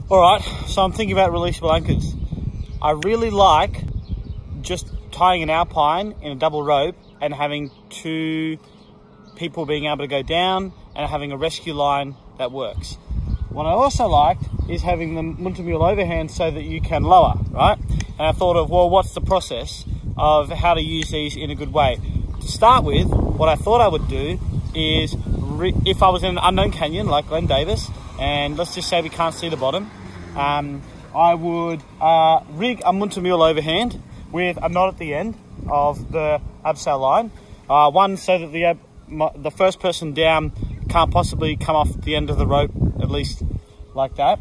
All right, so I'm thinking about releasable anchors. I really like just tying an alpine in a double rope and having two people being able to go down and having a rescue line that works. What I also liked is having the multi-mule overhand so that you can lower, right? And I thought of, well, what's the process of how to use these in a good way? To start with, what I thought I would do is, if I was in an unknown canyon like Glen Davis, and let's just say we can't see the bottom, I would rig a multi-mule overhand with a knot at the end of the abseil line. One, so that the first person down can't possibly come off the end of the rope, at least like that.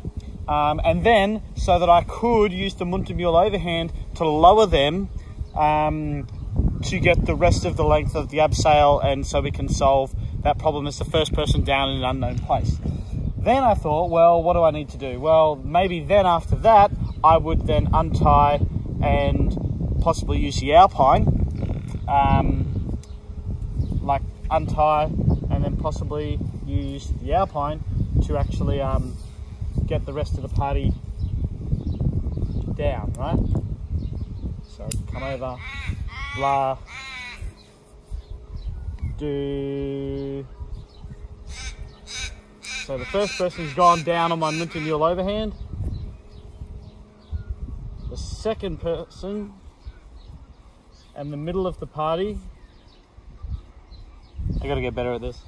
And then, so that I could use the multi-mule overhand to lower them to get the rest of the length of the abseil, and so we can solve that problem as the first person down in an unknown place. Then I thought, well, what do I need to do? Well, maybe then after that, I would then untie and possibly use the alpine, like untie and then possibly use the alpine to actually get the rest of the party down, right? So come over, blah, do. So the first person's gone down on my multi-mule overhand. The second person and the middle of the party. I gotta get better at this.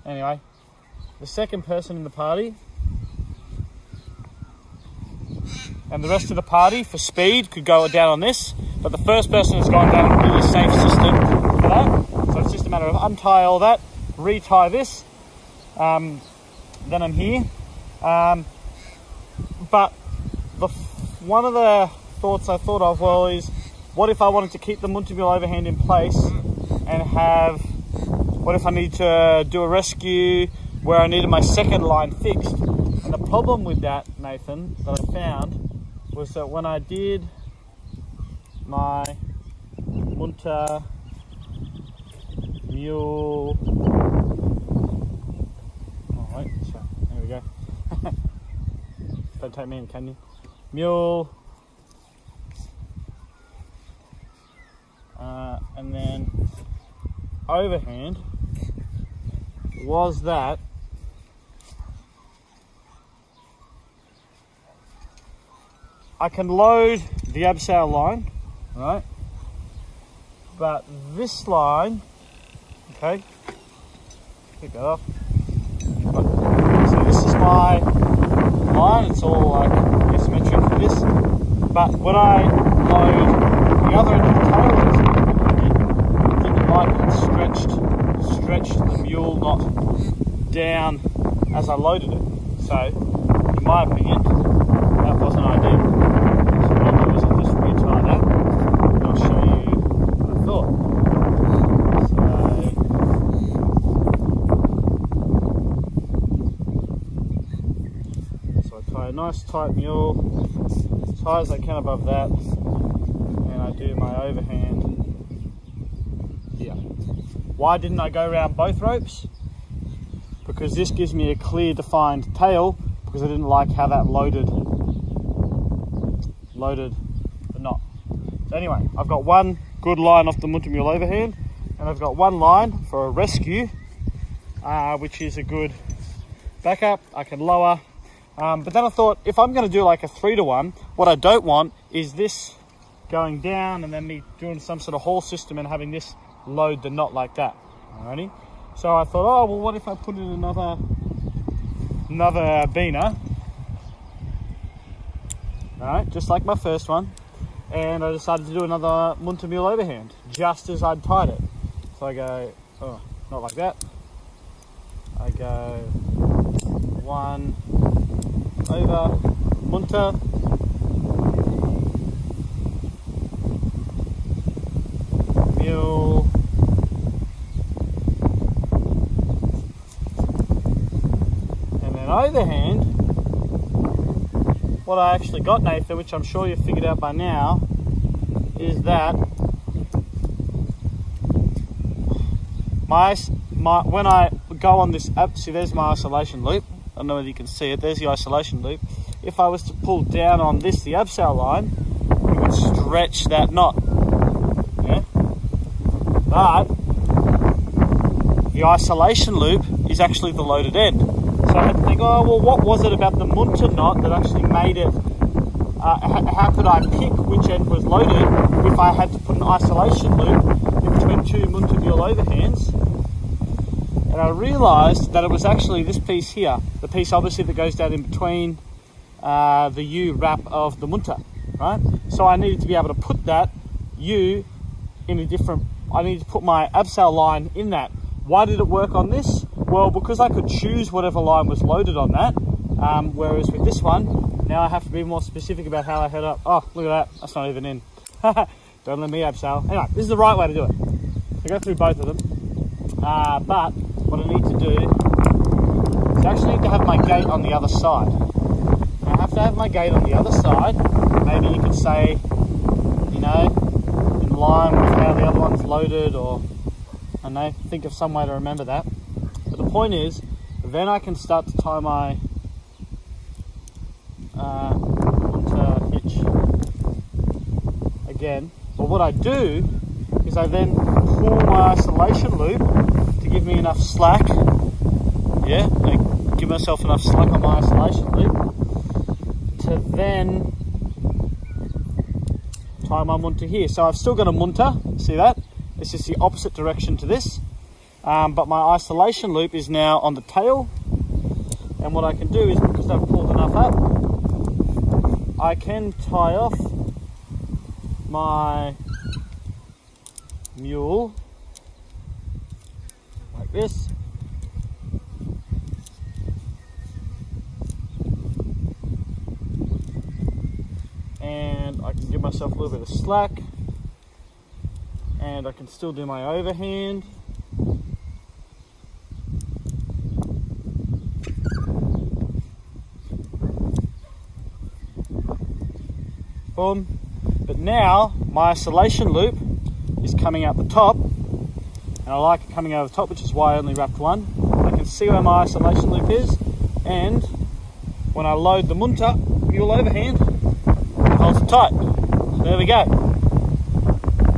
Anyway, the second person in the party and the rest of the party for speed could go down on this, but the first person has gone down a really safe system for that. So it's just a matter of untie all that, retie this, then I'm here. But one of the thoughts I thought of, well, is what if I wanted to keep the multi-mule overhand in place and have, what if I need to do a rescue where I needed my second line fixed? And the problem with that, Nathan, that I found was that when I did my multi-mule, there we go. Don't take me in, can you? Mule, and then overhand, was that I can load the abseil line, right? But this line, okay, pick that up. So this is my line, it's all like asymmetric for this. But when I load the other end of the tail, I think it might have stretched the mule knot down as I loaded it. So, in my opinion, that wasn't ideal. So what I'll do is I'll just retie that, and I'll show you what I thought. So I tie a nice tight mule, as high as I can above that, and I do my overhand here. Why didn't I go around both ropes? Because this gives me a clear defined tail, because I didn't like how that loaded the knot. So anyway, I've got one good line off the multi-mule overhand, and I've got one line for a rescue, which is a good backup. I can lower, but then I thought, if I'm going to do like a 3-to-1, what I don't want is this going down and then me doing some sort of haul system and having this load the knot like that. Alrighty. So I thought, oh well, what if I put in another beaner? Alright, just like my first one, and I decided to do another multi-mule overhand just as I'd tied it. So I go, oh, not like that. I go one over, munter, mule, and then overhand. What I actually got, Nathan, which I'm sure you've figured out by now, is that when I go on this, see there's my isolation loop, I don't know whether you can see it, there's the isolation loop. if I was to pull down on this, the abseil line, it would stretch that knot. Yeah? But the isolation loop is actually the loaded end. So I had to think, oh, well, what was it about the munter knot that actually made it, how could I pick which end was loaded if I had to put an isolation loop in between two munter-mule overhands? And I realised that it was actually this piece here, the piece obviously that goes down in between the U wrap of the munter, right? So I needed to be able to put that U in a different, I needed to put my abseil line in that. Why did it work on this? Well, because I could choose whatever line was loaded on that, whereas with this one, now I have to be more specific about how I head up. Oh, look at that, that's not even in. Don't let me abseil. Anyway, this is the right way to do it. So go through both of them, but what I need to do is I actually need to have my gate on the other side. Now, I have to have my gate on the other side. Maybe you could say, you know, in line with how the other one's loaded, or I don't know, think of some way to remember that. But the point is, then I can start to tie my onto hitch again. But what I do is I then pull my isolation loop to give me enough slack. Yeah, I give myself enough slack on my isolation loop to then tie my munter here. So I've still got a munter, see that? It's just the opposite direction to this. But my isolation loop is now on the tail. And what I can do is, because I've pulled enough up, I can tie off my mule like this. And I can give myself a little bit of slack, and I can still do my overhand. Boom. But now my isolation loop is coming out the top, and I like it coming out the top, which is why I only wrapped one. I can see where my isolation loop is, and when I load the munter mule overhand, it holds it tight. So there we go.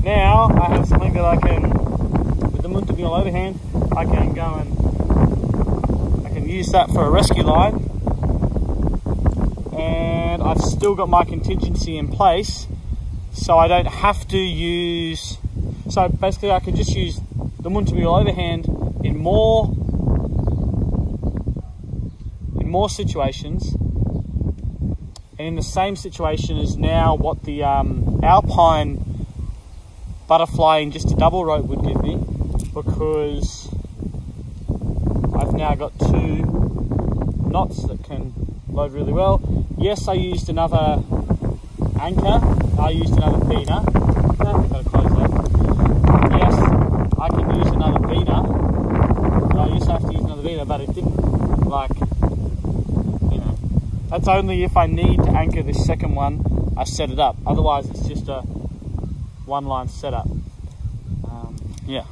Now I have something that I can, with the munter mule overhand, I can go and I can use that for a rescue line, and I've still got my contingency in place, so I don't have to use, so basically I can just use the munter mule overhand in more situations, and in the same situation as now what the alpine butterfly in just a double rope would give me, because I've now got two knots that can load really well. Yes, I used another anchor, I used another beaner. Gotta close that. Yes, I can use another beaner. I used to have to use another beaner, but it didn't, like, you know, that's only if I need to anchor this second one, I set it up. Otherwise, it's just a one-line setup. Yeah.